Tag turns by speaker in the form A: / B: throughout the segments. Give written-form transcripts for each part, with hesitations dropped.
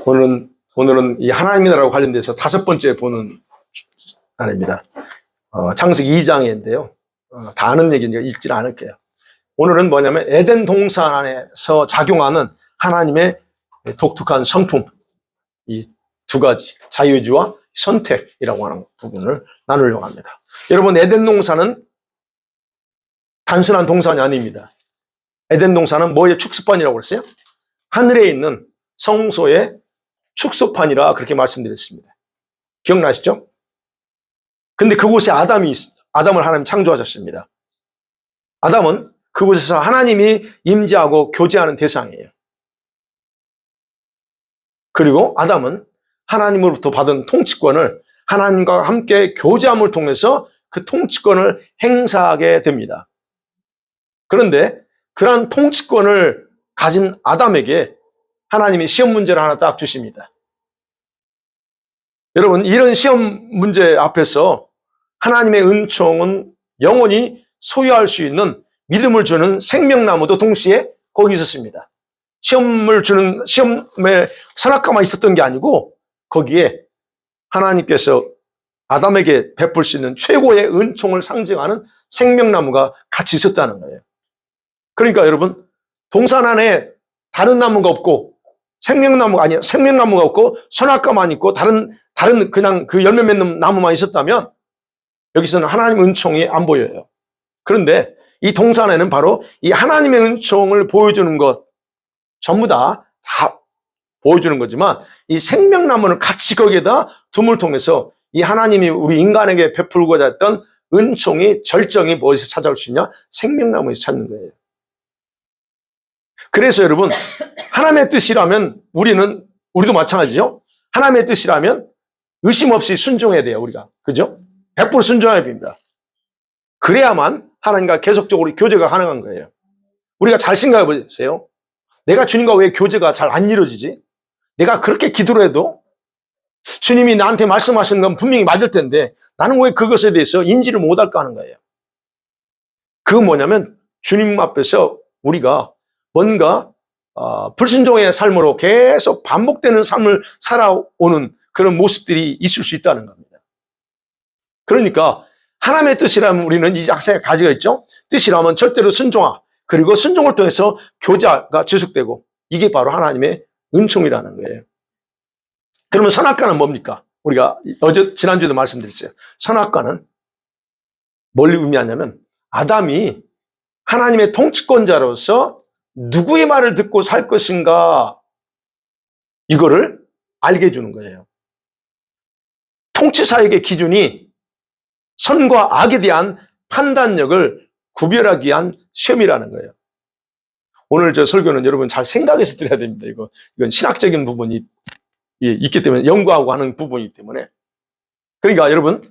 A: 오늘은 이 하나님의 나라와 관련돼서 5번째 보는 날입니다. 창세기 2장인데요. 다 아는 얘기니까 읽지 않을게요. 오늘은 뭐냐면 에덴 동산 안에서 작용하는 하나님의 독특한 성품, 이 두 가지, 자유주의와 선택이라고 하는 부분을 나누려고 합니다. 여러분, 에덴 동산은 단순한 동산이 아닙니다. 에덴 동산은 뭐의 축소판이라고 그랬어요? 하늘에 있는 성소의 축소판이라 그렇게 말씀드렸습니다. 기억나시죠? 근데 그곳에 아담을 하나님 창조하셨습니다. 아담은 그곳에서 하나님이 임재하고 교제하는 대상이에요. 그리고 아담은 하나님으로부터 받은 통치권을 하나님과 함께 교제함을 통해서 그 통치권을 행사하게 됩니다. 그런데 그러한 통치권을 가진 아담에게 하나님이 시험 문제를 하나 딱 주십니다. 여러분, 이런 시험 문제 앞에서 하나님의 은총은 영원히 소유할 수 있는 믿음을 주는 생명나무도 동시에 거기 있었습니다. 시험에 선악과만 있었던 게 아니고 거기에 하나님께서 아담에게 베풀 수 있는 최고의 은총을 상징하는 생명나무가 같이 있었다는 거예요. 그러니까 여러분, 동산 안에 다른 나무가 없고 생명나무가 없고 선악과만 있고 다른 그냥 그 열매 맺는 나무만 있었다면 여기서는 하나님의 은총이 안 보여요. 그런데 이 동산에는 바로 이 하나님의 은총을 보여주는 것 전부 다 보여주는 거지만 이 생명나무는 같이 거기에다 둠을 통해서 이 하나님이 우리 인간에게 베풀고자 했던 은총이 절정이 어디서 찾아올 수 있냐? 생명나무에서 찾는 거예요. 그래서 여러분, 하나님의 뜻이라면 우리도 마찬가지죠. 하나님의 뜻이라면 의심 없이 순종해야 돼요, 우리가. 그죠? 100% 순종해야 됩니다. 그래야만 하나님과 계속적으로 교제가 가능한 거예요. 우리가 잘 생각해 보세요. 내가 주님과 왜 교제가 잘 안 이루어지지? 내가 그렇게 기도를 해도 주님이 나한테 말씀하시는 건 분명히 맞을 텐데 나는 왜 그것에 대해서 인지를 못할까 하는 거예요. 그건 뭐냐면 주님 앞에서 우리가 뭔가 불순종의 삶으로 계속 반복되는 삶을 살아오는 그런 모습들이 있을 수 있다는 겁니다. 그러니까 하나님의 뜻이라면 우리는 이 약속의 가지가 있죠. 뜻이라면 절대로 순종하, 그리고 순종을 통해서 교제가 지속되고, 이게 바로 하나님의 은총이라는 거예요. 그러면 선악과는 뭡니까? 우리가 지난주에도 말씀드렸어요. 선악과는 뭘 의미하냐면 아담이 하나님의 통치권자로서 누구의 말을 듣고 살 것인가, 이거를 알게 해주는 거예요. 통치사역의 기준이 선과 악에 대한 판단력을 구별하기 위한 시험이라는 거예요. 오늘 저 설교는 여러분 잘 생각해서 들어야 됩니다. 이건 신학적인 부분이 있기 때문에, 연구하고 하는 부분이기 때문에. 그러니까 여러분,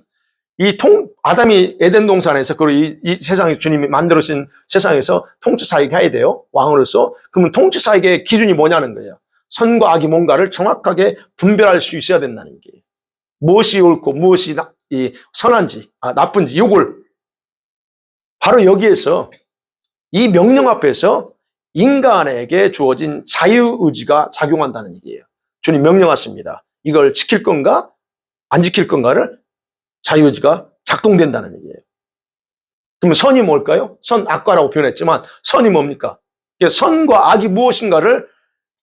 A: 아담이 에덴 동산에서, 그리고 이 세상에 주님이 만들어진 세상에서 통치사역 해야 돼요, 왕으로서. 그러면 통치사역의 기준이 뭐냐는 거예요. 선과 악이 뭔가를 정확하게 분별할 수 있어야 된다는 게, 무엇이 옳고 무엇이 선한지 나쁜지, 이걸 바로 여기에서 이 명령 앞에서 인간에게 주어진 자유의지가 작용한다는 얘기예요. 주님 명령하십니다. 이걸 지킬 건가 안 지킬 건가를 자유의지가 작동된다는 얘기예요. 그러면 선이 뭘까요? 선, 악과라고 표현했지만 선이 뭡니까? 선과 악이 무엇인가를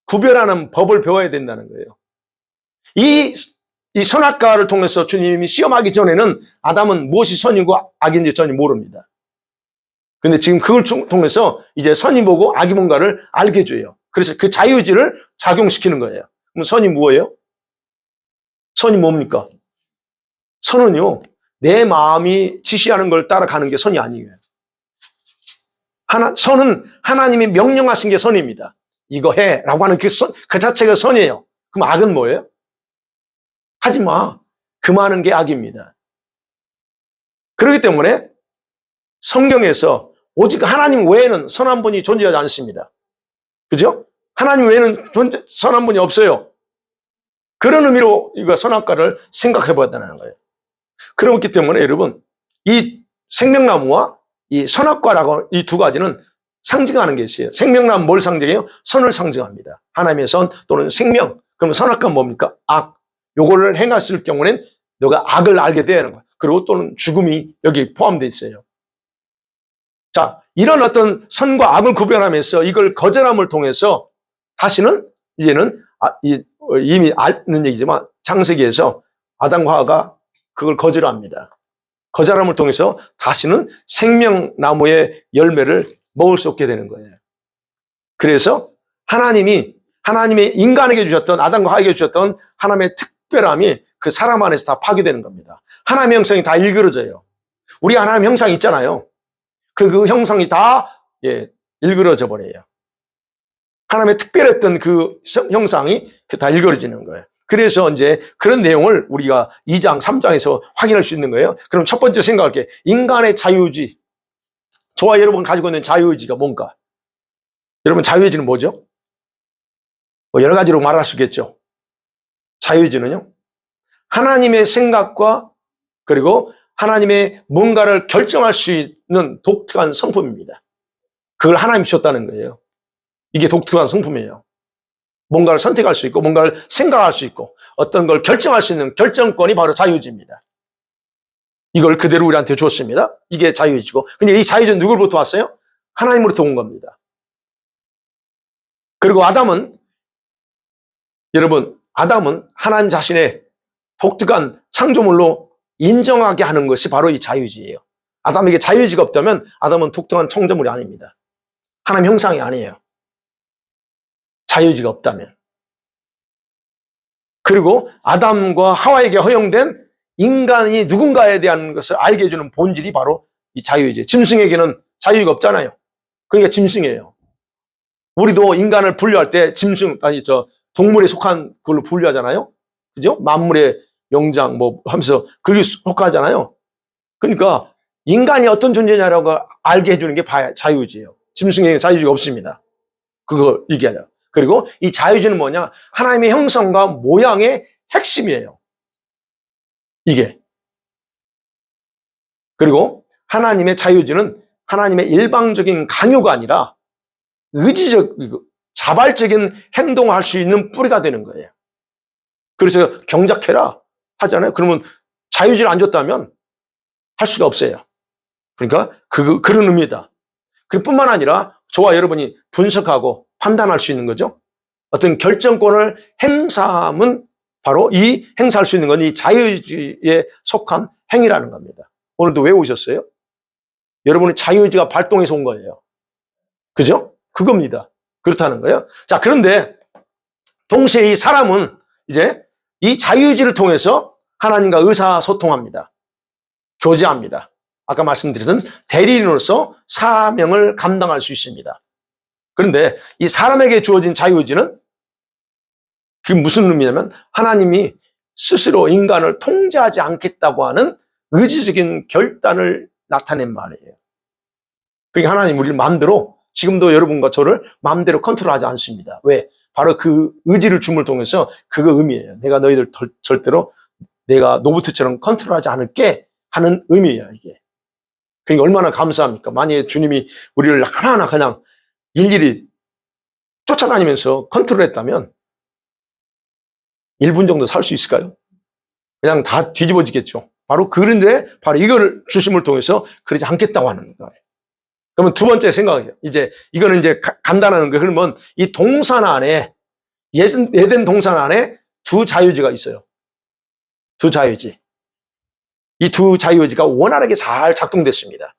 A: 구별하는 법을 배워야 된다는 거예요. 이 선악과를 통해서 주님이 시험하기 전에는 아담은 무엇이 선이고 악인지 전혀 모릅니다. 근데 지금 그걸 통해서 이제 선이 뭐고 악이 뭔가를 알게 해줘요. 그래서 그 자유의지를 작용시키는 거예요. 그럼 선이 뭐예요? 선이 뭡니까? 선은요, 내 마음이 지시하는 걸 따라가는 게 선이 아니에요. 선은 하나님이 명령하신 게 선입니다. 이거 해 라고 하는 그 자체가 선이에요. 그럼 악은 뭐예요? 하지 마, 금하는 게 악입니다. 그렇기 때문에 성경에서 오직 하나님 외에는 선한 분이 존재하지 않습니다. 그죠? 하나님 외에는 선한 분이 없어요. 그런 의미로 이거 선악과를 생각해 봐야 되는 거예요. 그렇기 때문에 여러분, 이 생명나무와 이 선악과라고 이 두 가지는 상징하는 게 있어요. 생명나무 뭘 상징해요? 선을 상징합니다. 하나님의 선 또는 생명, 그럼 선악과 뭡니까? 악. 요거를 행했을 경우는 너가 악을 알게 되는 거야. 그리고 또는 죽음이 여기 포함되어 있어요. 자, 이런 어떤 선과 악을 구별하면서 이걸 거절함을 통해서 다시는 이제는 이미 아는 얘기지만 창세기에서 아담과 하와가 그걸 거절합니다. 거절함을 통해서 다시는 생명나무의 열매를 먹을 수 없게 되는 거예요. 그래서 하나님이 인간에게 주셨던, 아담과 하와에게 주셨던 하나님의 특별함이 그 사람 안에서 다 파괴되는 겁니다. 하나님의 형상이 다 일그러져요. 우리 하나님의 형상이 있잖아요. 그 형상이 다 일그러져 버려요. 하나님의 특별했던 그 형상이 다 일그러지는 거예요. 그래서 이제 그런 내용을 우리가 2장, 3장에서 확인할 수 있는 거예요. 그럼 첫 번째 생각할게. 인간의 자유의지. 저와 여러분 가지고 있는 자유의지가 뭔가? 여러분 자유의지는 뭐죠? 뭐 여러 가지로 말할 수 있겠죠. 자유의지는요, 하나님의 생각과 그리고 하나님의 뭔가를 결정할 수 있는 독특한 성품입니다. 그걸 하나님이 주셨다는 거예요. 이게 독특한 성품이에요. 뭔가를 선택할 수 있고 뭔가를 생각할 수 있고 어떤 걸 결정할 수 있는 결정권이 바로 자유의지입니다. 이걸 그대로 우리한테 주었습니다. 이게 자유의지고. 근데 이 자유의지는 누구로부터 왔어요? 하나님으로부터 온 겁니다. 그리고 여러분, 아담은 하나님 자신의 독특한 창조물로 인정하게 하는 것이 바로 이 자유의지예요. 아담에게 자유의지가 없다면 아담은 독특한 창조물이 아닙니다. 하나님 형상이 아니에요. 자유의지가 없다면. 그리고 아담과 하와에게 허용된 인간이 누군가에 대한 것을 알게 해주는 본질이 바로 이 자유의지. 짐승에게는 자유가 없잖아요. 그러니까 짐승이에요. 우리도 인간을 분류할 때 동물에 속한 걸로 분류하잖아요. 그죠? 만물의 영장 하면서 그게 속하잖아요. 그러니까 인간이 어떤 존재냐라고 알게 해주는 게 자유의지예요. 짐승에게는 자유의지가 없습니다. 그거 얘기하냐. 그리고 이 자유의지는 뭐냐? 하나님의 형상과 모양의 핵심이에요. 이게. 그리고 하나님의 자유의지는 하나님의 일방적인 강요가 아니라 자발적인 행동을 할 수 있는 뿌리가 되는 거예요. 그래서 경작해라 하잖아요. 그러면 자유의지를 안 줬다면 할 수가 없어요. 그러니까 그런 의미다. 그뿐만 아니라 저와 여러분이 분석하고 판단할 수 있는 거죠. 어떤 결정권을 행사함은 바로 행사할 수 있는 건 이 자유의지에 속한 행위라는 겁니다. 오늘도 왜 오셨어요? 여러분의 자유의지가 발동해서 온 거예요. 그죠? 그겁니다. 그렇다는 거예요. 자, 그런데 동시에 이 사람은 이제 이 자유의지를 통해서 하나님과 의사소통합니다. 교제합니다. 아까 말씀드렸던 대리인으로서 사명을 감당할 수 있습니다. 그런데 이 사람에게 주어진 자유의지는 그게 무슨 의미냐면 하나님이 스스로 인간을 통제하지 않겠다고 하는 의지적인 결단을 나타낸 말이에요. 그러니까 하나님 우리를 마음대로 지금도 여러분과 저를 마음대로 컨트롤하지 않습니다. 왜? 바로 그 의지를 줌을 통해서 그거 의미예요. 내가 너희들 절대로 내가 노부트처럼 컨트롤하지 않을게 하는 의미예요, 이게. 그러니까 얼마나 감사합니까? 만약에 주님이 우리를 하나하나 그냥 일일이 쫓아다니면서 컨트롤했다면 1분 정도 살 수 있을까요? 그냥 다 뒤집어지겠죠. 그런데 바로 이걸 주심을 통해서 그러지 않겠다고 하는 거예요. 그러면 두 번째 생각이에요. 이거는 이제 간단한 거예요. 그러면 이 동산 안에, 에덴 동산 안에 두 자유의지가 있어요. 두 자유의지. 이 두 자유의지가 원활하게 잘 작동됐습니다.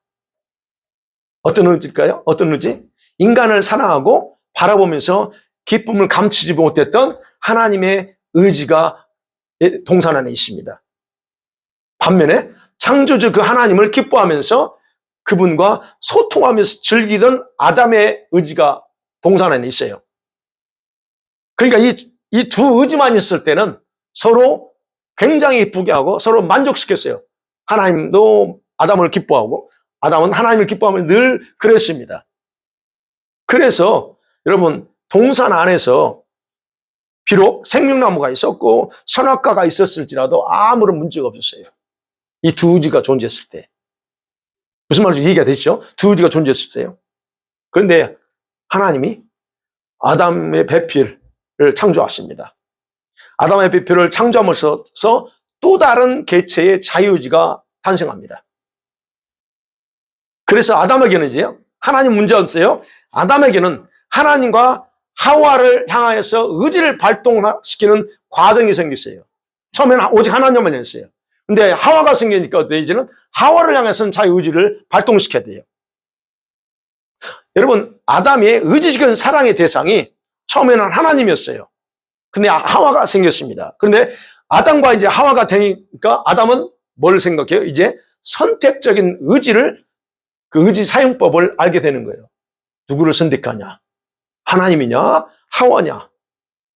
A: 어떤 의지일까요? 어떤 의지? 인간을 사랑하고 바라보면서 기쁨을 감추지 못했던 하나님의 의지가 동산 안에 있습니다. 반면에 창조주 그 하나님을 기뻐하면서 그분과 소통하면서 즐기던 아담의 의지가 동산 안에 있어요. 그러니까 이 두 의지만 있을 때는 서로 굉장히 기쁘게 하고 서로 만족시켰어요. 하나님도 아담을 기뻐하고 아담은 하나님을 기뻐하면서 늘 그랬습니다. 그래서 여러분 동산 안에서 비록 생명나무가 있었고 선악과가 있었을지라도 아무런 문제가 없었어요. 이 두 의지가 존재했을 때. 무슨 말인지 이해가 되시죠? 두 의지가 존재했을 때요. 그런데 하나님이 아담의 배필을 창조하십니다. 아담의 배표를 창조함으로써 또 다른 개체의 자유의지가 탄생합니다. 그래서 아담에게는 이제 하나님 문제 없어요. 아담에게는 하나님과 하와를 향하여서 의지를 발동시키는 과정이 생겼어요. 처음에는 오직 하나님만 했어요. 근데 하와가 생기니까 어때요? 이제는 하와를 향해서는 자유의지를 발동시켜야 돼요. 여러분, 아담의 의지적인 사랑의 대상이 처음에는 하나님이었어요. 근데 하와가 생겼습니다. 그런데 아담과 이제 하와가 되니까 아담은 뭘 생각해요? 이제 선택적인 의지를, 그 의지 사용법을 알게 되는 거예요. 누구를 선택하냐? 하나님이냐? 하와냐?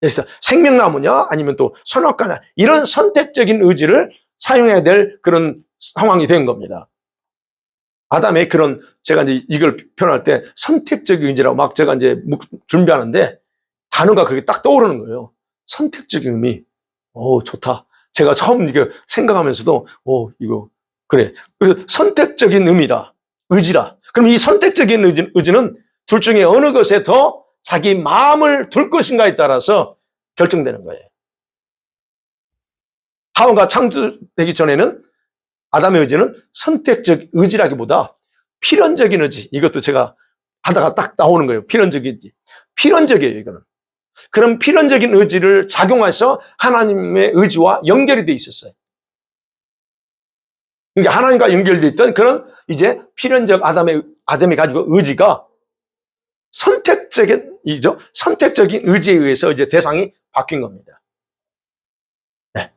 A: 그래서 생명나무냐? 아니면 또 선악과냐? 이런 선택적인 의지를 사용해야 될 그런 상황이 된 겁니다. 아담의 그런, 제가 이제 이걸 표현할 때 선택적인 의지라고 막 제가 이제 준비하는데 단어가 그게 딱 떠오르는 거예요. 선택적인 의미. 오, 좋다. 제가 처음 이거 생각하면서도, 이거, 그래. 그래서 선택적인 의미라, 의지라. 그럼 이 선택적인 의지는 둘 중에 어느 것에 더 자기 마음을 둘 것인가에 따라서 결정되는 거예요. 하와가 창조되기 전에는 아담의 의지는 선택적 의지라기보다 필연적인 의지. 이것도 제가 하다가 딱 나오는 거예요. 필연적인 의지. 필연적이에요, 이거는. 그런 필연적인 의지를 작용해서 하나님의 의지와 연결이 돼 있었어요. 그러니까 하나님과 연결돼 있던 그런 이제 필연적 아담이 가지고 의지가 선택적인 의지에 의해서 이제 대상이 바뀐 겁니다. 네.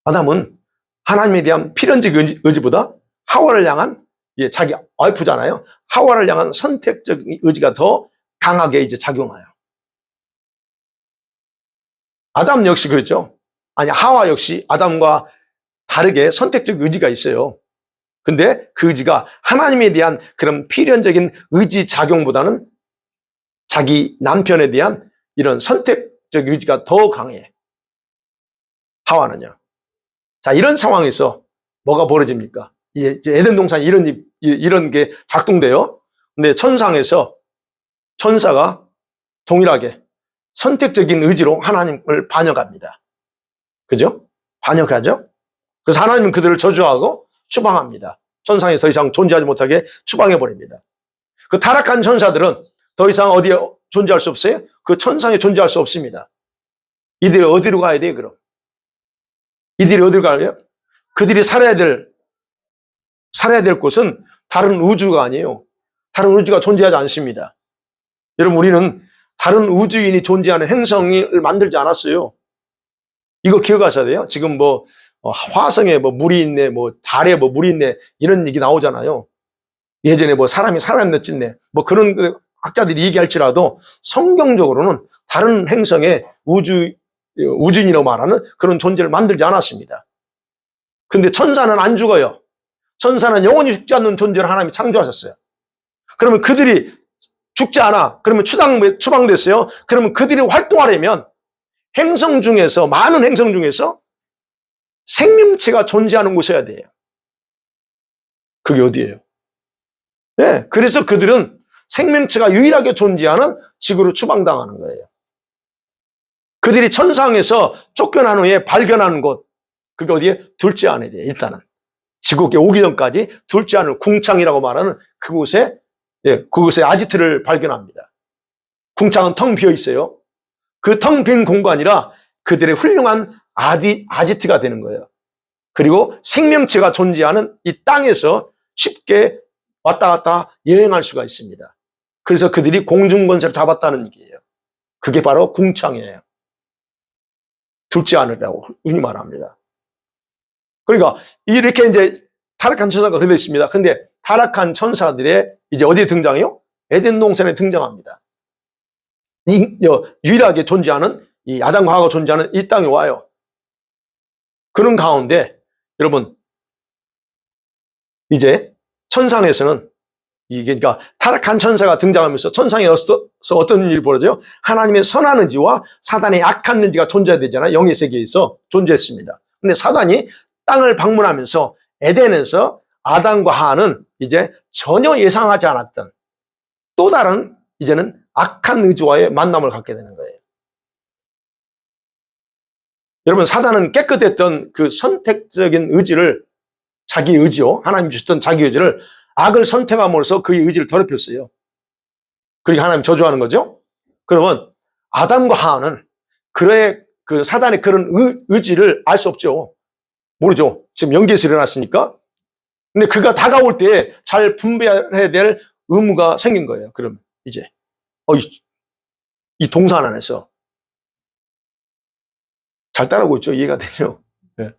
A: 아담은 하나님에 대한 필연적 의지보다 하와를 향한, 자기 와이프잖아요. 하와를 향한 선택적 의지가 더 강하게 이제 작용해요. 아담 역시 그렇죠. 아니, 하와 역시 아담과 다르게 선택적 의지가 있어요. 근데 그 의지가 하나님에 대한 그런 필연적인 의지 작용보다는 자기 남편에 대한 이런 선택적 의지가 더 강해. 하와는요. 자, 이런 상황에서 뭐가 벌어집니까? 이제 에덴 동산에 이런 게 작동돼요. 근데 천상에서 천사가 동일하게 선택적인 의지로 하나님을 반역합니다. 그죠? 반역하죠? 그래서 하나님은 그들을 저주하고 추방합니다. 천상에 더 이상 존재하지 못하게 추방해버립니다. 그 타락한 천사들은 더 이상 어디에 존재할 수 없어요? 그 천상에 존재할 수 없습니다. 이들이 어디로 가야 돼요, 그럼? 이들이 어디로 가요? 그들이 살아야 될 곳은 다른 우주가 아니에요. 다른 우주가 존재하지 않습니다. 여러분, 우리는 다른 우주인이 존재하는 행성을 만들지 않았어요. 이거 기억하셔야 돼요. 지금 화성에 물이 있네, 달에 물이 있네, 이런 얘기 나오잖아요. 예전에 사람이 살아났겠네, 그런 학자들이 얘기할지라도 성경적으로는 다른 행성에 우주인이라고 말하는 그런 존재를 만들지 않았습니다. 근데 천사는 안 죽어요. 천사는 영원히 죽지 않는 존재를 하나님이 창조하셨어요. 그러면 그들이 죽지 않아. 그러면 추방됐어요. 그러면 그들이 활동하려면 많은 행성 중에서 생명체가 존재하는 곳이어야 돼요. 그게 어디예요? 네, 그래서 그들은 생명체가 유일하게 존재하는 지구로 추방당하는 거예요. 그들이 천상에서 쫓겨난 후에 발견하는 곳, 그게 어디에? 둘째 하늘이에요. 일단은 지구에 오기 전까지 둘째 하늘, 궁창이라고 말하는 그곳에 아지트를 발견합니다. 궁창은 텅 비어 있어요. 그 텅 빈 공간이라 그들의 훌륭한 아지트가 되는 거예요. 그리고 생명체가 존재하는 이 땅에서 쉽게 왔다 갔다 여행할 수가 있습니다. 그래서 그들이 공중권세를 잡았다는 얘기예요. 그게 바로 궁창이에요. 둘째 하늘이라고 흔히 말합니다. 그러니까 이렇게 이제 타락한 천사가 그렇게 있습니다. 근데 타락한 천사들의 이제 어디에 등장해요? 에덴 동산에 등장합니다. 유일하게 존재하는 이 아담과 하와가 존재하는 이 땅에 와요. 그런 가운데 여러분, 이제 천상에서는 그러니까 타락한 천사가 등장하면서 천상에 어떤 일이 벌어져요? 하나님의 선한 의지와 사단의 악한 의지가 존재되잖아요. 영의 세계에서 존재했습니다. 근데 사단이 땅을 방문하면서 에덴에서 아담과 하와는 이제 전혀 예상하지 않았던 또 다른 이제는 악한 의지와의 만남을 갖게 되는 거예요. 여러분, 사단은 깨끗했던 그 선택적인 의지를, 자기 의지요, 하나님 주셨던 자기 의지를 악을 선택함으로써 그의 의지를 더럽혔어요. 그러니까 하나님 저주하는 거죠. 그러면 아담과 하와는 그 사단의 그런 의지를 알 수 없죠. 모르죠. 지금 연기에서 일어났으니까. 근데 그가 다가올 때 잘 분별해야 될 의무가 생긴 거예요. 그럼 이제 이 동산 안에서 잘 따라오고 있죠. 이해가 되죠. 네.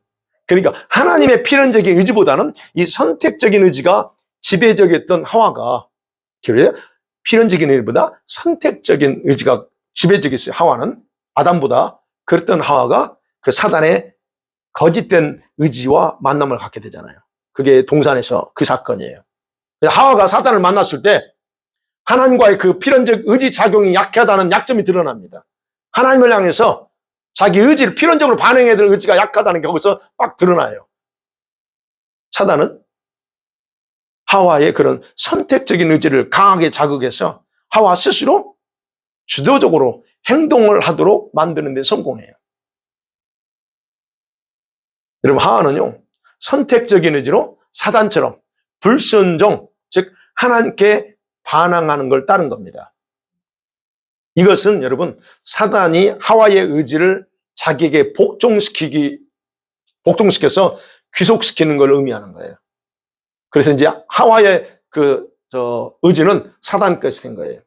A: 그러니까 하나님의 필연적인 의지보다는 이 선택적인 의지가 지배적이었던 하와가, 그래요? 필연적인 의지보다 선택적인 의지가 지배적이었어요. 하와는 아담보다. 그랬던 하와가 그 사단의 거짓된 의지와 만남을 갖게 되잖아요. 그게 동산에서 그 사건이에요. 하와가 사단을 만났을 때 하나님과의 그 필연적 의지 작용이 약하다는 약점이 드러납니다. 하나님을 향해서 자기 의지를 필연적으로 반응해야 될 의지가 약하다는 게 거기서 막 드러나요. 사단은 하와의 그런 선택적인 의지를 강하게 자극해서 하와 스스로 주도적으로 행동을 하도록 만드는 데 성공해요. 여러분, 하와는요, 선택적인 의지로 사단처럼 불순종, 즉 하나님께 반항하는 걸 따른 겁니다. 이것은 여러분, 사단이 하와의 의지를 자기에게 복종시켜서 귀속시키는 걸 의미하는 거예요. 그래서 이제 하와의 의지는 사단 것이 된 거예요.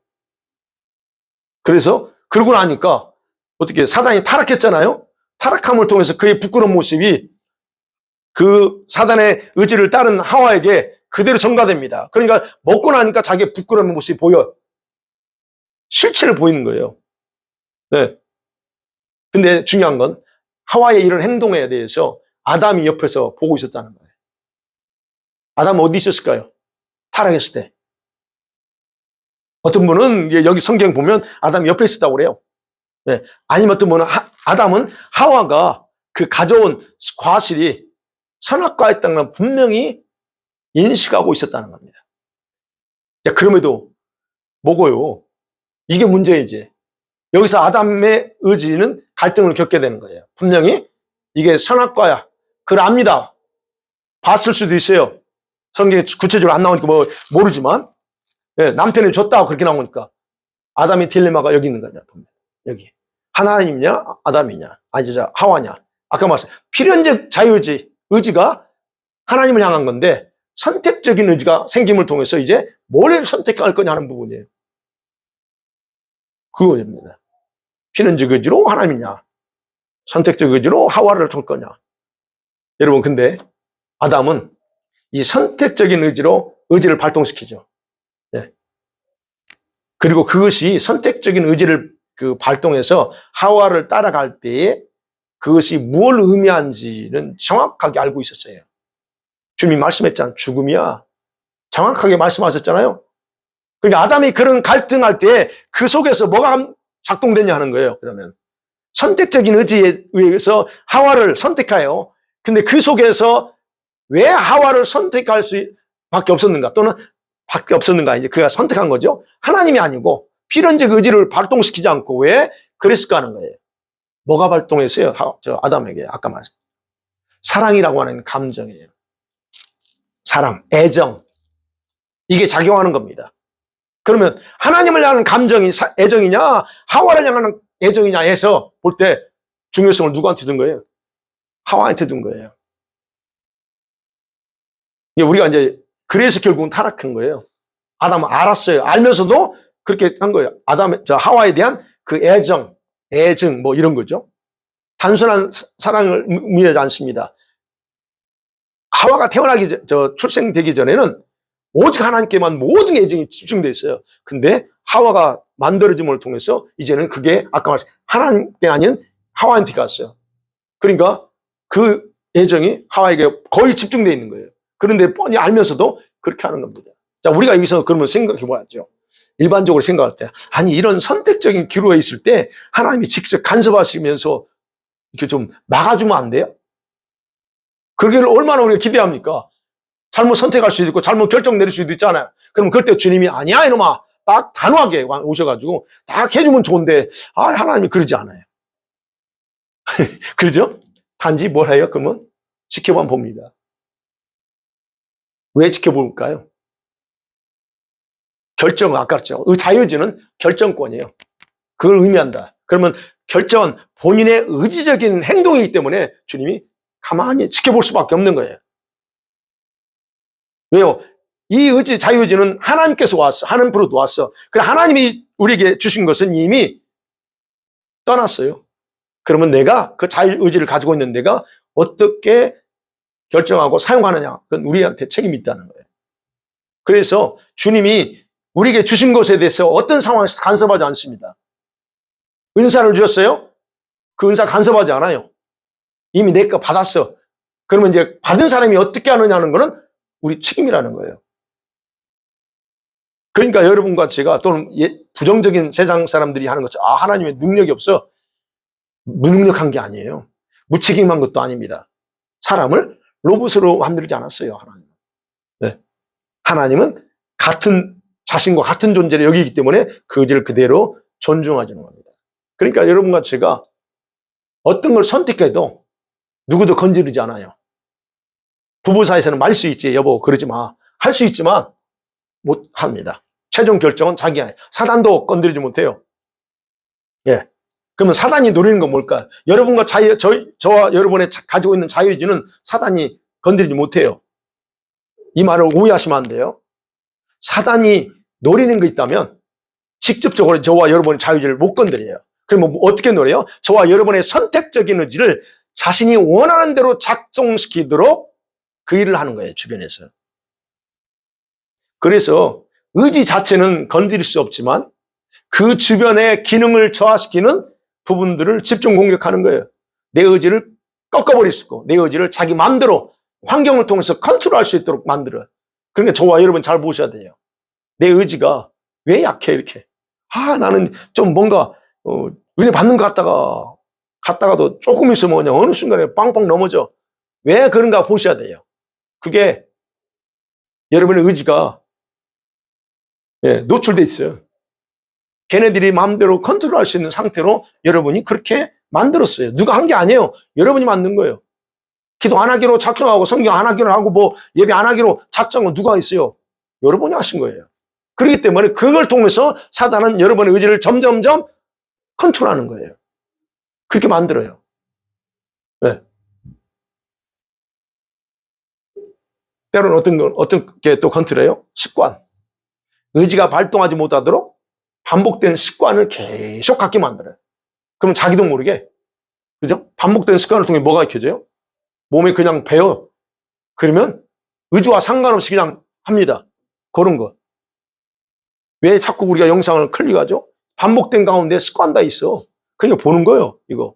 A: 그래서 그러고 나니까 어떻게 사단이 타락했잖아요. 타락함을 통해서 그의 부끄러운 모습이 그 사단의 의지를 따른 하와에게 그대로 전가됩니다. 그러니까 먹고 나니까 자기의 부끄러운 모습이 보여. 실체를 보이는 거예요. 네. 근데 중요한 건 하와의 이런 행동에 대해서 아담이 옆에서 보고 있었다는 거예요. 아담은 어디 있었을까요? 타락했을 때. 어떤 분은 여기 성경 보면 아담이 옆에 있었다고 그래요. 네. 아니면 어떤 분은 아담은 하와가 그 가져온 과실이 선악과였다는 걸 분명히 인식하고 있었다는 겁니다. 그럼에도 뭐고요? 이게 문제이지. 여기서 아담의 의지는 갈등을 겪게 되는 거예요. 분명히 이게 선악과야. 그걸 압니다. 봤을 수도 있어요. 성경에 구체적으로 안 나오니까 모르지만, 네, 남편이 줬다고 그렇게 나오니까 아담의 딜레마가 여기 있는 거냐. 여기 하나님이냐 아담이냐, 아니 하와냐. 아까 말했어요. 필연적 자유의지, 의지가 하나님을 향한 건데 선택적인 의지가 생김을 통해서 이제 뭘 선택할 거냐 하는 부분이에요. 그거입니다. 필연적 의지로 하나님이냐, 선택적 의지로 하와를 줄 거냐. 여러분, 근데 아담은 이 선택적인 의지를 발동시키죠. 네. 그리고 그것이 선택적인 의지를 발동해서 하와를 따라갈 때에 그것이 무엇을 의미하는지는 정확하게 알고 있었어요. 주님이 말씀했잖아요. 죽음이야. 정확하게 말씀하셨잖아요. 그러니까 아담이 그런 갈등할 때 그 속에서 뭐가 작동되냐 하는 거예요. 그러면 선택적인 의지에 의해서 하와를 선택해요. 근데 그 속에서 왜 하와를 선택할 수밖에 없었는가, 또는 밖에 없었는가, 이제 그가 선택한 거죠. 하나님이 아니고 필연적 의지를 발동시키지 않고 왜 그랬을까 하는 거예요. 뭐가 발동했어요? 아담에게 아까 말했어요. 사랑이라고 하는 감정이에요. 사랑, 애정, 이게 작용하는 겁니다. 그러면 하나님을 향하는 감정이 애정이냐, 하와를 향하는 애정이냐 해서 볼 때 중요성을 누구한테 둔 거예요? 하와한테 둔 거예요. 우리가 이제 그래서 결국은 타락한 거예요. 아담은 알았어요. 알면서도 그렇게 한 거예요. 하와에 대한 그 애정 뭐 이런 거죠. 단순한 사랑을 의미하지 않습니다. 하와가 출생되기 전에는 오직 하나님께만 모든 애정이 집중되어 있어요. 근데 하와가 만들어짐을 통해서 이제는 그게 아까 말했어요. 하나님께 아닌 하와한테 갔어요. 그러니까 그 애정이 하와에게 거의 집중되어 있는 거예요. 그런데 뻔히 알면서도 그렇게 하는 겁니다. 자, 우리가 여기서 그러면 생각해 봐야죠. 일반적으로 생각할 때, 아니, 이런 선택적인 기로에 있을 때 하나님이 직접 간섭하시면서 이렇게 좀 막아주면 안 돼요? 그러기를 얼마나 우리가 기대합니까? 잘못 선택할 수도 있고 잘못 결정 내릴 수도 있잖아요. 그럼 그때 주님이 아니야 이놈아, 딱 단호하게 오셔가지고 딱 해주면 좋은데, 하나님이 그러지 않아요. 그러죠? 단지 뭘 해요? 그러면 지켜만 봅니다. 왜 지켜볼까요? 결정은 아까 그랬죠. 자유의지는 결정권이에요. 그걸 의미한다. 그러면 결정은 본인의 의지적인 행동이기 때문에 주님이 가만히 지켜볼 수밖에 없는 거예요. 왜요? 이 의지, 자유의지는 하나님께서 왔어. 하나님으로 왔어. 그래, 하나님이 우리에게 주신 것은 이미 떠났어요. 그러면 내가 그 자유의지를 가지고 있는 내가 어떻게 결정하고 사용하느냐. 그건 우리한테 책임이 있다는 거예요. 그래서 주님이 우리에게 주신 것에 대해서 어떤 상황에서 간섭하지 않습니다. 은사를 주셨어요? 그 은사 간섭하지 않아요. 이미 내 거 받았어. 그러면 이제 받은 사람이 어떻게 하느냐는 거는 우리 책임이라는 거예요. 그러니까 여러분과 제가 또는 부정적인 세상 사람들이 하는 것처럼 하나님의 능력이 없어. 무능력한 게 아니에요. 무책임한 것도 아닙니다. 사람을 로봇으로 만들지 않았어요. 하나님은. 네. 하나님은 같은 자신과 같은 존재를 여기기 때문에 그 의지를 그대로 존중하시는 겁니다. 그러니까 여러분과 제가 어떤 걸 선택해도 누구도 건드리지 않아요. 부부 사이에서는 말 수 있지, 여보 그러지 마. 할 수 있지만 못 합니다. 최종 결정은 자기야. 사단도 건드리지 못해요. 예. 그러면 사단이 노리는 건 뭘까요? 여러분과 저와 여러분의 가지고 있는 자유의지는 사단이 건드리지 못해요. 이 말을 오해하시면 안 돼요. 사단이 노리는 게 있다면 직접적으로 저와 여러분의 자유의지를 못 건드려요. 그러면 어떻게 노려요? 저와 여러분의 선택적인 의지를 자신이 원하는 대로 작동시키도록 그 일을 하는 거예요. 주변에서. 그래서 의지 자체는 건드릴 수 없지만 그 주변의 기능을 저하시키는 부분들을 집중 공격하는 거예요. 내 의지를 꺾어버릴 수 있고 내 의지를 자기 마음대로 환경을 통해서 컨트롤할 수 있도록 만들어요. 그러니까 저와 여러분 잘 보셔야 돼요. 내 의지가 왜 약해 이렇게. 나는 좀 뭔가 은혜 받는 것 갔다가도 조금 있으면 그냥 어느 순간에 빵빵 넘어져. 왜 그런가 보셔야 돼요. 그게 여러분의 의지가 노출돼 있어요. 걔네들이 마음대로 컨트롤할 수 있는 상태로 여러분이 그렇게 만들었어요. 누가 한 게 아니에요. 여러분이 만든 거예요. 기도 안 하기로 작정하고 성경 안 하기로 하고 뭐 예배 안 하기로 작정은 누가 있어요? 여러분이 하신 거예요. 그렇기 때문에 그걸 통해서 사단은 여러분의 의지를 점점점 컨트롤하는 거예요. 그렇게 만들어요. 네. 때로는 어떻게 또 컨트롤해요? 습관. 의지가 발동하지 못하도록 반복된 습관을 계속 갖게 만들어요. 그럼 자기도 모르게, 그죠? 반복된 습관을 통해 뭐가 익혀져요? 몸에 그냥 배어. 그러면 의지와 상관없이 그냥 합니다. 그런 거. 왜 자꾸 우리가 영상을 클릭하죠? 반복된 가운데 습관 다 있어. 그냥 보는 거예요, 이거.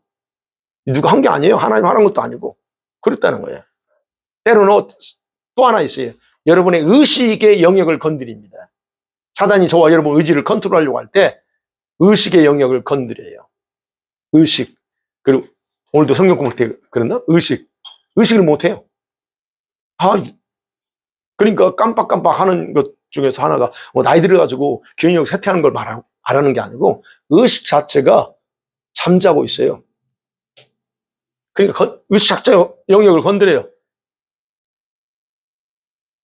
A: 누가 한 게 아니에요. 하나님 하는 것도 아니고. 그랬다는 거예요. 때로는 또 하나 있어요. 여러분의 의식의 영역을 건드립니다. 사단이 저와 여러분 의지를 컨트롤하려고 할 때 의식의 영역을 건드려요. 의식. 그리고 오늘도 성경 공부 때 그랬나? 의식을 못해요. 그러니까 깜빡깜빡 하는 것 중에서 하나가 나이 들어가지고 기억력 쇠퇴하는 걸 말하는 게 아니고 의식 자체가 잠자고 있어요. 그러니까 의식 자체 영역을 건드려요.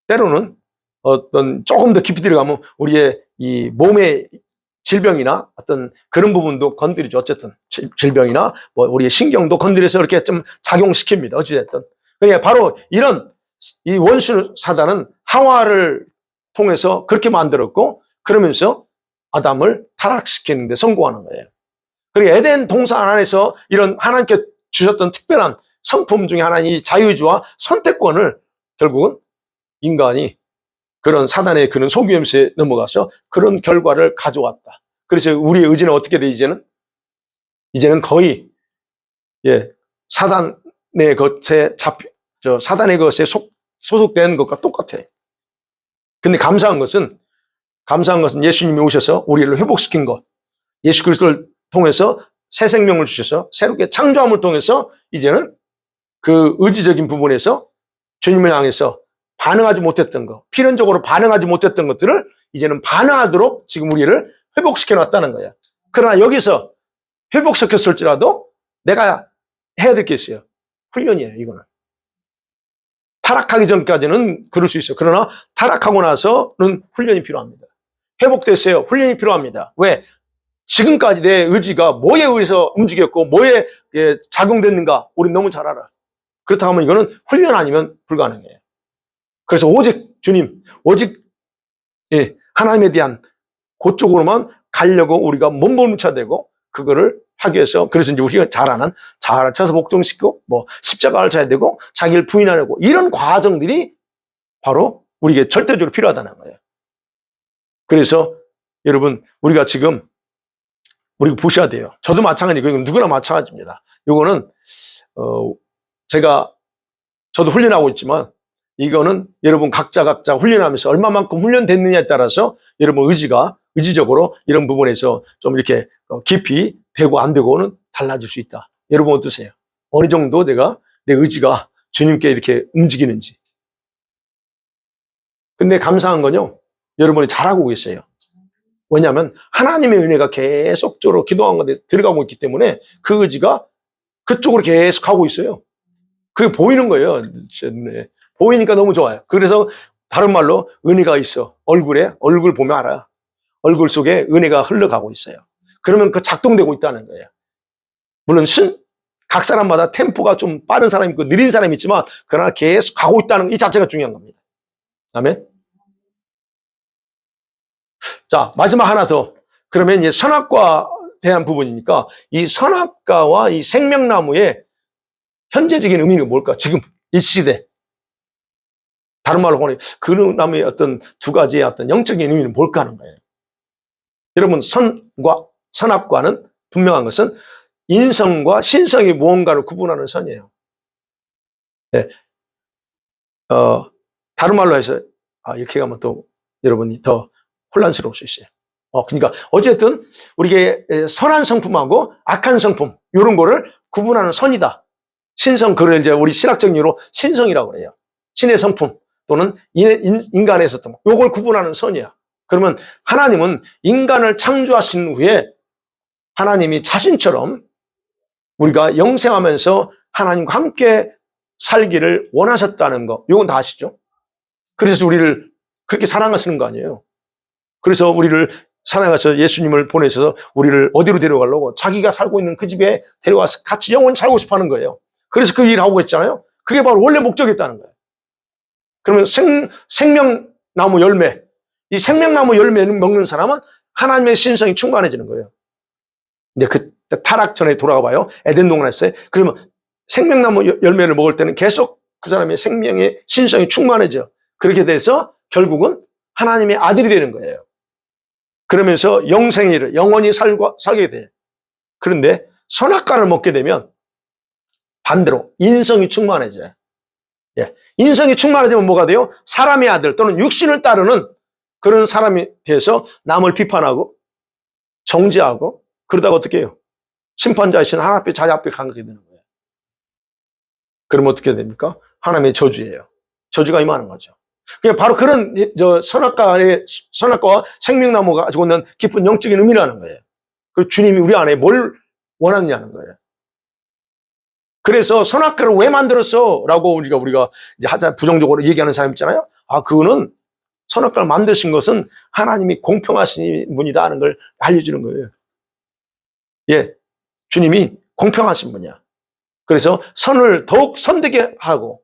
A: 때로는 조금 더 깊이 들어가면 우리의 이 몸의 질병이나 어떤 그런 부분도 건드리죠. 어쨌든 질병이나 뭐 우리의 신경도 건드려서 이렇게 좀 작용시킵니다. 어찌됐든. 그러니까 바로 이런 이 원수 사단은 하와를 통해서 그렇게 만들었고 그러면서 아담을 타락시키는 데 성공하는 거예요. 그리고 에덴 동산 안에서 이런 하나님께 주셨던 특별한 성품 중에 하나인 이 자유의지와 선택권을 결국은 인간이 그런 사단의 그런 속임수에 넘어가서 그런 결과를 가져왔다. 그래서 우리의 의지는 어떻게 돼, 이제는 거의, 사단의 것에 소속된 것과 똑같아. 근데 감사한 것은 예수님이 오셔서 우리를 회복시킨 것. 예수 그리스도를 통해서 새 생명을 주셔서 새롭게 창조함을 통해서 이제는 그 의지적인 부분에서 주님을 향해서 반응하지 못했던 것, 필연적으로 반응하지 못했던 것들을 이제는 반응하도록 지금 우리를 회복시켜 놨다는 거예요. 그러나 여기서 회복시켰을지라도 내가 해야 될 게 있어요. 훈련이에요, 이거는. 타락하기 전까지는 그럴 수 있어요. 그러나 타락하고 나서는 훈련이 필요합니다. 회복됐어요. 훈련이 필요합니다. 왜? 지금까지 내 의지가 뭐에 의해서 움직였고 뭐에 작용됐는가 우린 너무 잘 알아. 그렇다고 하면 이거는 훈련 아니면 불가능해요. 그래서 오직 주님, 오직 하나님에 대한 그쪽으로만 가려고 우리가 몸부림쳐야 되고, 그거를 하기 위해서, 그래서 이제 우리가 잘 아는 자아를 쳐서 복종시키고, 십자가를 져야 되고, 자기를 부인하려고, 이런 과정들이 바로 우리에게 절대적으로 필요하다는 거예요. 그래서 여러분, 우리가 지금, 우리가 보셔야 돼요. 저도 마찬가지고, 이건 누구나 마찬가지입니다. 요거는, 저도 훈련하고 있지만, 이거는 여러분 각자 훈련하면서 얼마만큼 훈련됐느냐에 따라서 여러분 의지적으로 이런 부분에서 좀 이렇게 깊이 되고 안 되고는 달라질 수 있다. 여러분 어떠세요? 어느 정도 내 의지가 주님께 이렇게 움직이는지. 근데 감사한 건요, 여러분이 잘하고 계세요. 왜냐하면 하나님의 은혜가 계속적으로 기도한 건데 들어가고 있기 때문에 그 의지가 그쪽으로 계속 가고 있어요. 그게 보이는 거예요. 보이니까 너무 좋아요. 그래서 다른 말로 은혜가 있어. 얼굴 보면 알아. 얼굴 속에 은혜가 흘러가고 있어요. 그러면 그 작동되고 있다는 거예요. 물론 각 사람마다 템포가 좀 빠른 사람이 있고 느린 사람이 있지만 그러나 계속 가고 있다는 이 자체가 중요한 겁니다. 아멘. 자, 마지막 하나 더. 그러면 이제 선악과에 대한 부분이니까 이 선악과와 이 생명나무의 현재적인 의미는 뭘까? 지금 이 시대. 다른 말로 보니 그 나무의 어떤 두 가지의 어떤 영적인 의미는 뭘까 하는 거예요. 여러분, 선악과는 분명한 것은 인성과 신성의 무언가를 구분하는 선이에요. 네. 다른 말로 해서 이렇게 가면 또 여러분이 더 혼란스러울 수 있어요. 그러니까 어쨌든 우리에게 선한 성품하고 악한 성품 이런 거를 구분하는 선이다. 신성, 그걸 이제 우리 신학적 용어로 신성이라고 그래요. 신의 성품 또는 인간에서 요걸 구분하는 선이야. 그러면 하나님은 인간을 창조하신 후에 하나님이 자신처럼 우리가 영생하면서 하나님과 함께 살기를 원하셨다는 거, 이건 다 아시죠? 그래서 우리를 그렇게 사랑하시는 거 아니에요. 그래서 우리를 사랑해서 예수님을 보내셔서 우리를 어디로 데려가려고? 자기가 살고 있는 그 집에 데려가서 같이 영원히 살고 싶어 하는 거예요. 그래서 그 일을 하고 있잖아요. 그게 바로 원래 목적이었다는 거예요. 그러면 생명나무 열매, 이 생명나무 열매를 먹는 사람은 하나님의 신성이 충만해지는 거예요. 이제 그 타락 전에 돌아가 봐요. 에덴 동산에서. 그러면 생명나무 열매를 먹을 때는 계속 그 사람의 생명의 신성이 충만해져. 그렇게 돼서 결국은 하나님의 아들이 되는 거예요. 그러면서 영생에 이르 영원히 살게 돼. 그런데 선악과를 먹게 되면 반대로 인성이 충만해져요. 인성이 충만해지면 뭐가 돼요? 사람의 아들 또는 육신을 따르는 그런 사람이 돼서 남을 비판하고 정죄하고 그러다가 어떻게 해요? 심판자이신 하나님 앞에 자리 앞에 가게 되는 거예요. 그러면 어떻게 됩니까? 하나님의 저주예요. 저주가 임하는 거죠. 그냥 바로 그런 선악과와 생명나무가 가지고 있는 깊은 영적인 의미라는 거예요. 그 주님이 우리 안에 뭘 원하느냐는 거예요. 그래서 선악과를 왜 만들었어? 라고 우리가 이제 부정적으로 얘기하는 사람 있잖아요. 그거는 선악과를 만드신 것은 하나님이 공평하신 분이다 하는 걸 알려주는 거예요. 주님이 공평하신 분이야. 그래서 선을 더욱 선되게 하고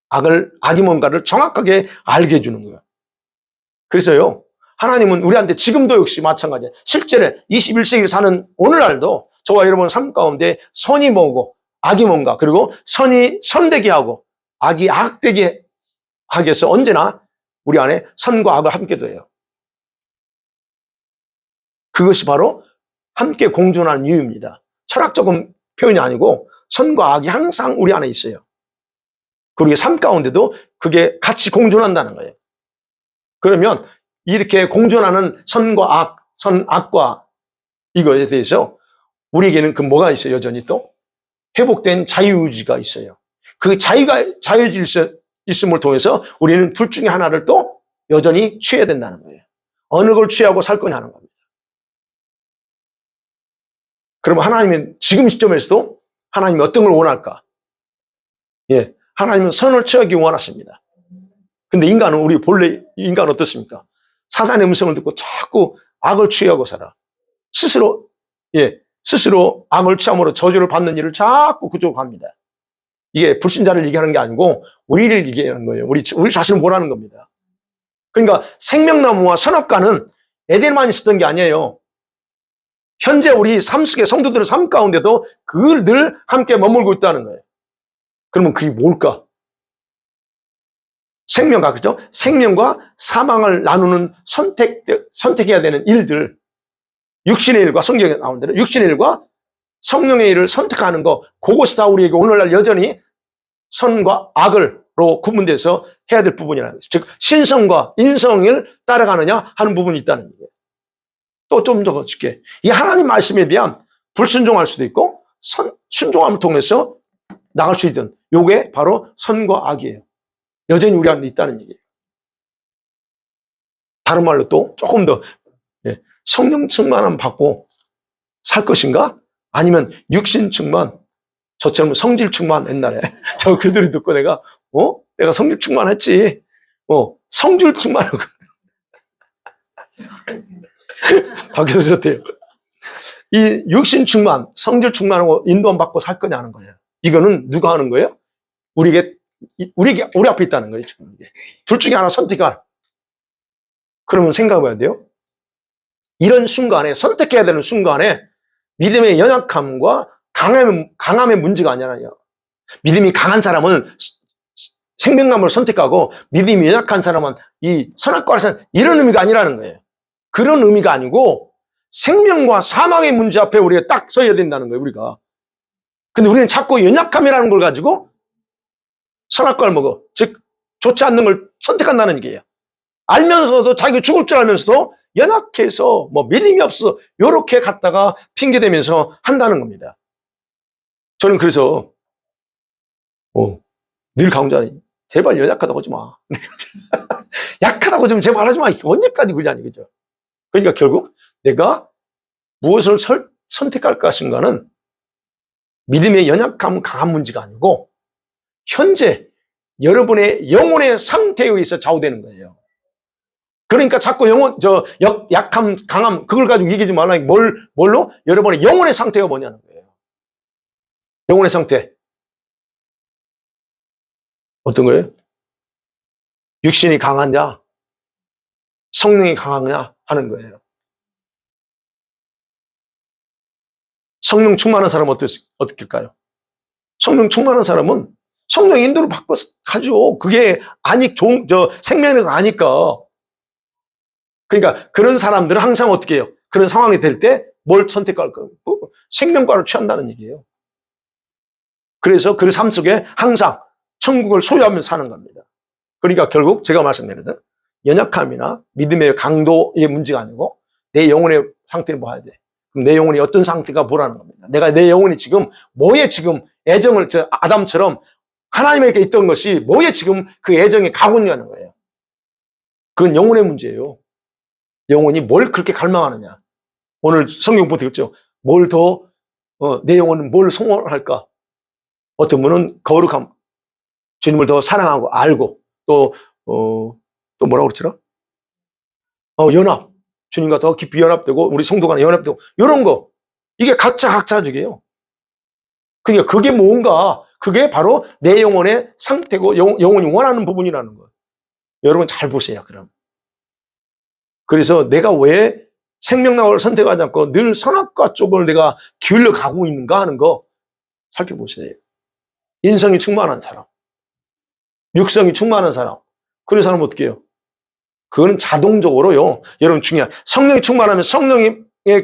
A: 악이 뭔가를 정확하게 알게 해주는 거예요. 그래서요, 하나님은 우리한테 지금도 역시 마찬가지예요. 실제로 21세기를 사는 오늘날도 저와 여러분 삶 가운데 선이 뭐고 악이 뭔가, 그리고 선이 선되게 하고 악이 악되게 하기 위해서 언제나 우리 안에 선과 악을 함께 둬요. 그것이 바로 함께 공존하는 이유입니다. 철학적인 표현이 아니고 선과 악이 항상 우리 안에 있어요. 그리고 삶 가운데도 그게 같이 공존한다는 거예요. 그러면 이렇게 공존하는 선과 악, 악과 이거에 대해서 우리에게는 뭐가 있어요? 여전히 또 회복된 자유의지가 있어요. 그 자유의지 있음을 통해서 우리는 둘 중에 하나를 또 여전히 취해야 된다는 거예요. 어느 걸 취하고 살 거냐 하는 겁니다. 그러면 하나님은 지금 시점에서도 하나님이 어떤 걸 원할까? 예, 하나님은 선을 취하기 원하십니다. 근데 인간은, 우리 본래 인간은 어떻습니까? 사단의 음성을 듣고 자꾸 악을 취하고 살아. 스스로, 스스로 악을 취함으로 저주를 받는 일을 자꾸 그쪽으로 갑니다. 이게 불신자를 얘기하는 게 아니고 우리를 얘기하는 거예요. 우리 자신을 보라는 겁니다. 그러니까 생명나무와 선악과는 에덴만 있었던 게 아니에요. 현재 우리 삶 속에 성도들의 삶 가운데도 그걸 늘 함께 머물고 있다는 거예요. 그러면 그게 뭘까? 생명과, 그렇죠? 생명과 사망을 나누는 선택해야 되는 일들. 육신의 일과, 성경에 나온 대로 육신의 일과 성령의 일을 선택하는 거, 그것이 다 우리에게 오늘날 여전히 선과 악을로 구분돼서 해야 될 부분이라는 거죠. 즉, 신성과 인성을 따라가느냐 하는 부분이 있다는 거예요. 또 좀 더 쉽게, 이 하나님 말씀에 대한 불순종할 수도 있고 순종함을 통해서 나갈 수 있던, 요게 바로 선과 악이에요. 여전히 우리 안에 있다는 얘기예요. 다른 말로 또 조금 더, 성령 충만함 받고 살 것인가? 아니면 육신 충만, 저처럼 성질 충만, 옛날에 저 그들이 듣고 내가 성질 충만했지. 성질 충만하고 밖에서 저렇대요. 이 육신 충만, 성질 충만하고 인도함 받고 살 거냐는 거예요. 이거는 누가 하는 거예요? 우리 앞에 있다는 거예요, 지금. 이게. 둘 중에 하나 선택할. 그러면 생각해봐야 돼요. 이런 순간에, 선택해야 되는 순간에 믿음의 연약함과 강함의 문제가 아니라요. 믿음이 강한 사람은 생명나무를 선택하고 믿음이 연약한 사람은 이 선악과를 선택하는, 이런 의미가 아니라는 거예요. 그런 의미가 아니고 생명과 사망의 문제 앞에 우리가 딱 서야 된다는 거예요, 우리가. 근데 우리는 자꾸 연약함이라는 걸 가지고 선악과를 먹어. 즉, 좋지 않는 걸 선택한다는 얘기예요. 알면서도, 자기가 죽을 줄 알면서도 연약해서 믿음이 없어, 요렇게 갖다가 핑계대면서 한다는 겁니다. 저는 그래서 늘 강조하니, 제발 연약하다고 하지 마. 약하다고 좀 제발 하지 마. 언제까지 그러냐니, 그죠? 그러니까 결국 내가 무엇을 선택할 것인가는 믿음의 연약함, 강한 문제가 아니고 현재 여러분의 영혼의 상태에 의해서 좌우되는 거예요. 그러니까 자꾸 약함, 강함, 그걸 가지고 얘기하지 말라. 뭘로? 여러분의 영혼의 상태가 뭐냐는 거예요. 영혼의 상태. 어떤 거예요? 육신이 강하냐? 성령이 강하냐? 하는 거예요. 성령 충만한 사람은 어떨까요? 성령 충만한 사람은 성령 인도를 받고 가죠. 그게 생명력 아니까. 그러니까 그런 사람들은 항상 어떻게 해요? 그런 상황이 될 때 뭘 선택할까요? 생명과를 취한다는 얘기예요. 그래서 그 삶 속에 항상 천국을 소유하면서 사는 겁니다. 그러니까 결국 제가 말씀드리는 연약함이나 믿음의 강도의 문제가 아니고 내 영혼의 상태를 봐야 돼. 그럼 내 영혼이 어떤 상태가 보라는 겁니다. 내 영혼이 지금 뭐에 지금 애정을, 아담처럼 하나님에게 있던 것이 뭐에 지금 그 애정에 가고 있냐는 거예요. 그건 영혼의 문제예요. 영혼이 뭘 그렇게 갈망하느냐. 오늘 성경 보셨죠? 내 영혼은 뭘 소원할까? 어떤 분은 거룩함, 주님을 더 사랑하고 알고, 또 뭐라고 그랬더라? 연합. 주님과 더 깊이 연합되고, 우리 성도 간에 연합되고, 이런 거. 이게 각자적이에요. 그러니까 그게 뭔가, 그게 바로 내 영혼의 상태고, 영혼이 원하는 부분이라는 거예요. 여러분 잘 보세요, 그럼. 그래서 내가 왜 생명나무를 선택하지 않고 늘 선악과 쪽을 내가 기울여 가고 있는가 하는 거 살펴보세요. 인성이 충만한 사람, 육성이 충만한 사람, 그런 사람은 어떻게 해요? 그거는 자동적으로요. 여러분 중요한, 성령이 충만하면 성령에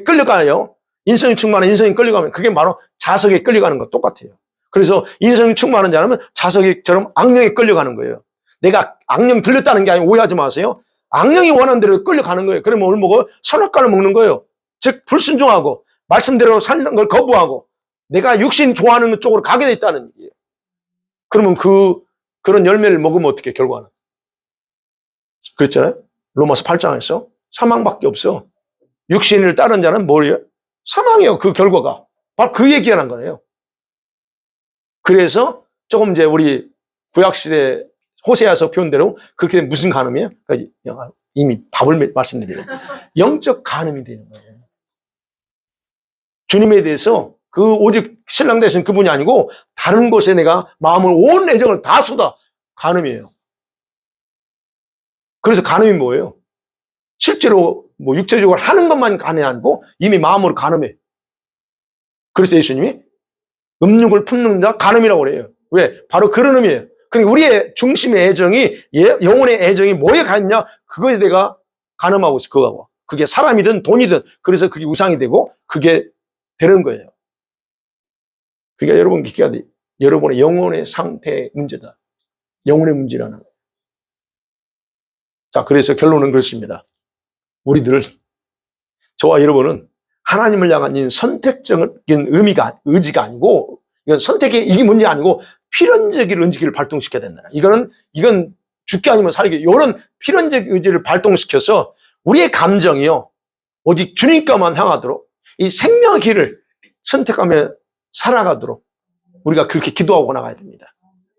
A: 끌려가요. 인성이 충만하면 인성이 끌려가면 그게 바로 자석에 끌려가는 거 똑같아요. 그래서 인성이 충만한 자라면 자석처럼 악령에 끌려가는 거예요. 내가 악령 들렸다는 게 아니고 오해하지 마세요. 악령이 원하는 대로 끌려가는 거예요. 그러면 뭘 먹어요? 선악과를 먹는 거예요. 즉 불순종하고 말씀대로 사는 걸 거부하고 내가 육신 좋아하는 쪽으로 가게 돼 있다는 얘기예요. 그러면 그런 열매를 먹으면 어떻게 결과는? 그랬잖아요. 로마서 8장에서 사망밖에 없어. 육신을 따른 자는 뭐예요? 사망이에요. 그 결과가. 바로 그 얘기하는 거예요. 그래서 조금 이제 우리 구약시대 호세아서 표현대로 그렇게 되면 무슨 간음이에요? 그러니까 이미 답을 말씀드려요. 영적 간음이 되는 거예요. 주님에 대해서 그 오직 신랑 되신 그분이 아니고 다른 곳에 내가 마음을 온 애정을 다 쏟아. 간음이에요. 그래서 간음이 뭐예요? 실제로 뭐 육체적으로 하는 것만 간음이 아니고 이미 마음으로 간음해. 그래서 예수님이 음욕을 품는 자 간음이라고 그래요. 왜? 바로 그런 의미예요. 그러니까 우리의 중심의 애정이 영혼의 애정이 뭐에 가 있냐? 그거에 내가 간음하고 있어. 그거하고. 그게 사람이든 돈이든 그래서 그게 우상이 되고 그게 되는 거예요. 그러니까 여러분 기가 돼. 여러분의 영혼의 상태의 문제다. 영혼의 문제라는 거예요. 자, 그래서 결론은 그렇습니다. 우리들, 저와 여러분은 하나님을 향한 이 선택적인 의지가 아니고, 이건 선택의 이게 문제 아니고, 필연적인 의지를 발동시켜야 된다. 이건 죽게 아니면 살게. 이런 필연적 의지를 발동시켜서 우리의 감정이요, 오직 주님과만 향하도록 이 생명의 길을 선택하며 살아가도록 우리가 그렇게 기도하고 나가야 됩니다.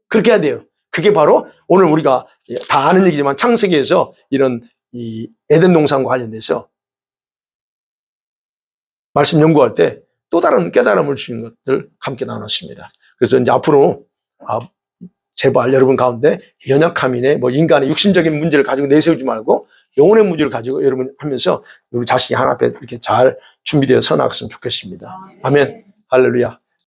A: 그렇게 해야 돼요. 그게 바로 오늘 우리가 다 아는 얘기지만 창세기에서 이런 이 에덴 동산과 관련돼서 말씀 연구할 때 또 다른 깨달음을 주는 것들 함께 나눴습니다. 그래서 이제 앞으로 제발 여러분 가운데 연약함이네 뭐 인간의 육신적인 문제를 가지고 내세우지 말고 영혼의 문제를 가지고 여러분 하면서 우리 자신이 하나 앞에 이렇게 잘 준비되어 서 나갔으면 좋겠습니다. 아멘. 할렐루야.